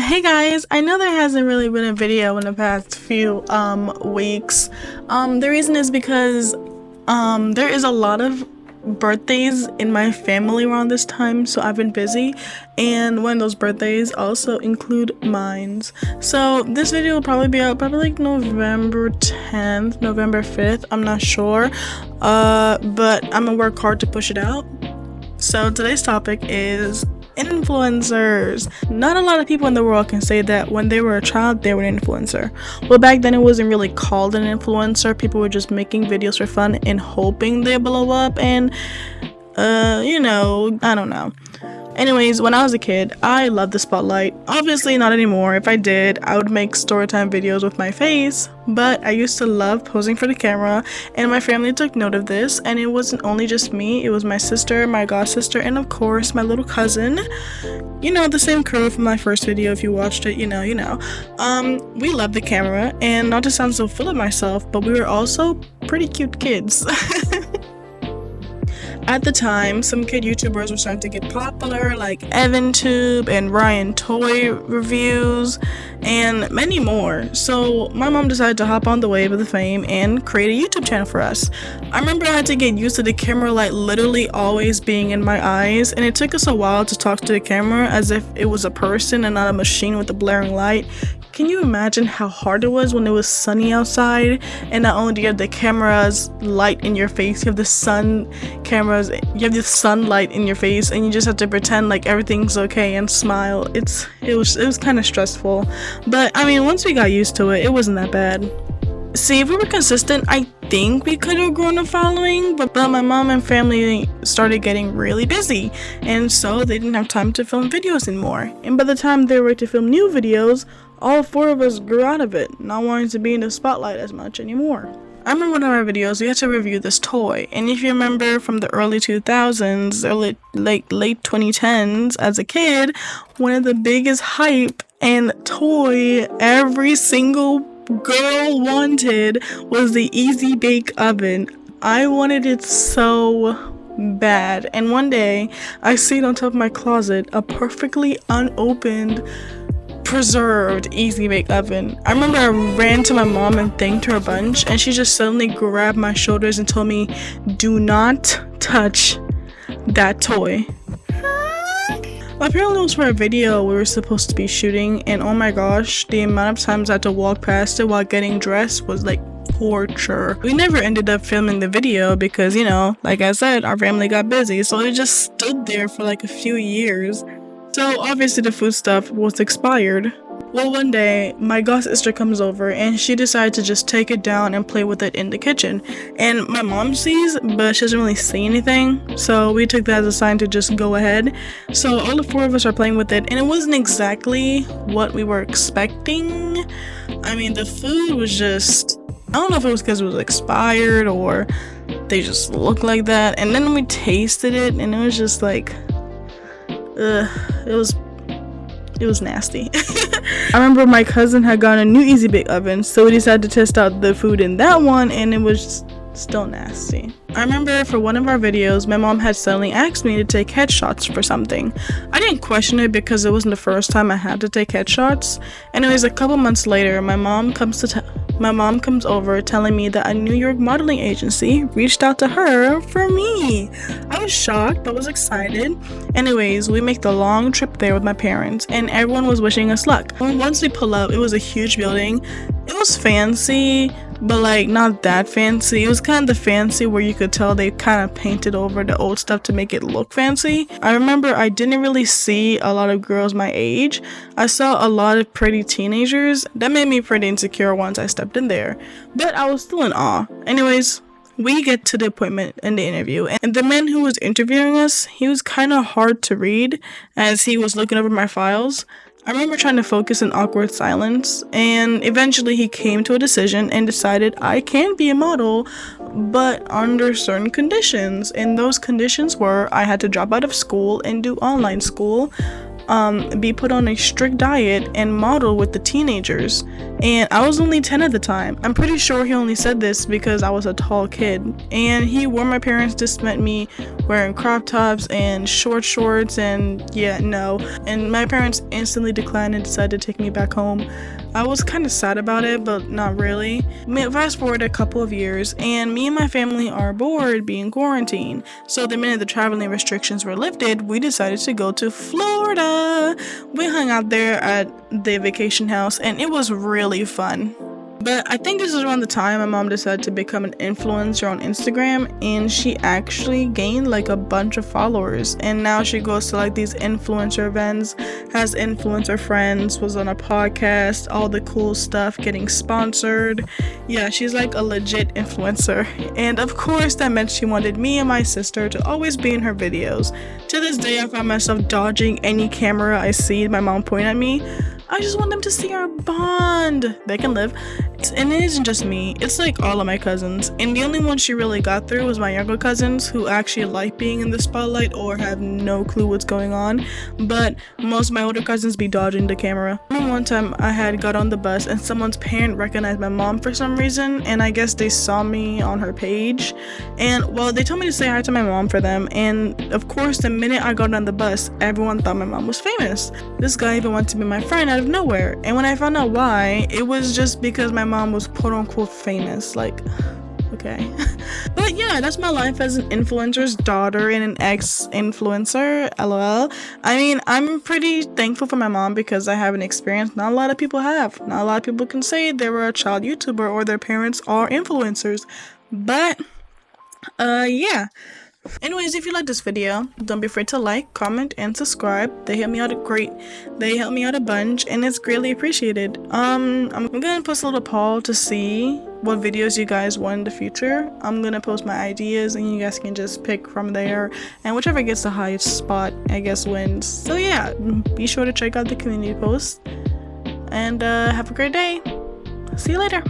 Hey guys, I know there hasn't really been a video in the past few weeks. The reason is because there is a lot of birthdays in my family around this time, so I've been busy, and one of those birthdays also include mine's. So this video will probably be out probably like November 10th, November 5th, I'm not sure, but I'm gonna work hard to push it out. So today's topic is influencers. Not a lot of people in the world can say that when they were a child they were an influencer. Well, back then it wasn't really called an influencer. People were just making videos for fun and hoping they blow up, and I don't know. Anyways, when I was a kid, I loved the spotlight. Obviously not anymore. If I did, I would make storytime videos with my face, but I used to love posing for the camera, and my family took note of this, and it wasn't only just me, it was my sister, my god sister, and of course my little cousin. You know, the same crew from my first video. If you watched it, you know. We loved the camera, and not to sound so full of myself, but we were also pretty cute kids. At the time, some kid YouTubers were starting to get popular, like havnt and Ryan Toy Reviews, and many more. So my mom decided to hop on the wave of the fame and create a YouTube channel for us. I remember I had to get used to the camera light literally always being in my eyes, and it took us a while to talk to the camera as if it was a person and not a machine with a blaring light. Can you imagine how hard it was when it was sunny outside, and not only do you have the camera's light in your face, you have the sunlight in your face, and you just have to pretend like everything's okay and smile. It was kind of stressful, but I mean, once we got used to it, it wasn't that bad. See, if we were consistent, I think we could have grown a following, but my mom and family started getting really busy, and so they didn't have time to film videos anymore. And by the time they were ready to film new videos, all four of us grew out of it, not wanting to be in the spotlight as much anymore. I remember one of our videos, we had to review this toy, and if you remember from the early 2000s, or late 2010s, as a kid, one of the biggest hype and toy every single girl wanted was the Easy Bake Oven. I wanted it so bad, and one day I see it on top of my closet, a perfectly unopened, preserved Easy Bake Oven. I remember I ran to my mom and thanked her a bunch, and she just suddenly grabbed my shoulders and told me, "Do not touch that toy." Apparently it was for a video we were supposed to be shooting, and oh my gosh, the amount of times I had to walk past it while getting dressed was like torture. We never ended up filming the video because, like I said, our family got busy, so it just stood there for like a few years. So obviously the food stuff was expired. Well, one day my god sister comes over and she decided to just take it down and play with it in the kitchen, and my mom sees, but she doesn't really see anything, so we took that as a sign to just go ahead. So all the four of us are playing with it, and it wasn't exactly what we were expecting. I mean, the food was just, I don't know if it was because it was expired or they just looked like that, and then we tasted it and it was just like, it was nasty. I remember my cousin had gotten a new Easy Bake Oven, so we decided to test out the food in that one, and it was still nasty. I remember for one of our videos, my mom had suddenly asked me to take headshots for something. I didn't question it because it wasn't the first time I had to take headshots. Anyways, a couple months later, my mom comes over telling me that a New York modeling agency reached out to her for me. I was shocked but was excited. Anyways, we make the long trip there with my parents, and everyone was wishing us luck. Once we pull up, it was a huge building. It was fancy, but like not that fancy. It was kind of the fancy where you could tell they kind of painted over the old stuff to make it look fancy. I remember I didn't really see a lot of girls my age. I saw a lot of pretty teenagers. That made me pretty insecure once I stepped in there, but I was still in awe. Anyways, we get to the appointment and the interview, and the man who was interviewing us, he was kind of hard to read as he was looking over my files. I remember trying to focus in awkward silence, and eventually he came to a decision and decided I can be a model, but under certain conditions. And those conditions were I had to drop out of school and do online school, be put on a strict diet and model with the teenagers. And I was only 10 at the time. I'm pretty sure he only said this because I was a tall kid. And he warned my parents to spend me wearing crop tops and short shorts, and yeah, no. And my parents instantly declined and decided to take me back home. I was kind of sad about it, but not really. Fast forward a couple of years, and me and my family are bored being quarantined. So the minute the traveling restrictions were lifted, we decided to go to Florida. We hung out there at the vacation house, and it was really fun. But I think this is around the time my mom decided to become an influencer on Instagram, and she actually gained like a bunch of followers, and now she goes to like these influencer events, has influencer friends, was on a podcast, all the cool stuff, getting sponsored. Yeah, she's like a legit influencer. And of course that meant she wanted me and my sister to always be in her videos. To this day I find myself dodging any camera I see my mom point at me. I just want them to see our bond. They can live. And it isn't just me, it's like all of my cousins. And the only one she really got through was my younger cousins, who actually like being in the spotlight or have no clue what's going on. But most of my older cousins be dodging the camera. One time I had got on the bus and someone's parent recognized my mom for some reason, and I guess they saw me on her page. And well, they told me to say hi to my mom for them. And of course, the minute I got on the bus, everyone thought my mom was famous. This guy even wanted to be my friend out of nowhere. And when I found out why, it was just because my mom was quote-unquote famous. Like, okay. But yeah, that's my life as an influencer's daughter and an ex-influencer. LOL. I mean, I'm pretty thankful for my mom because I have an experience not a lot of people have. Not a lot of people can say they were a child YouTuber or their parents are influencers. But yeah. Anyways, if you like this video, don't be afraid to like, comment, and subscribe. They help me out a bunch, and it's greatly appreciated. I'm gonna post a little poll to see what videos you guys want in the future. I'm gonna post my ideas, and you guys can just pick from there, and whichever gets the highest spot, I guess, wins. So yeah, be sure to check out the community post, and have a great day. See you later.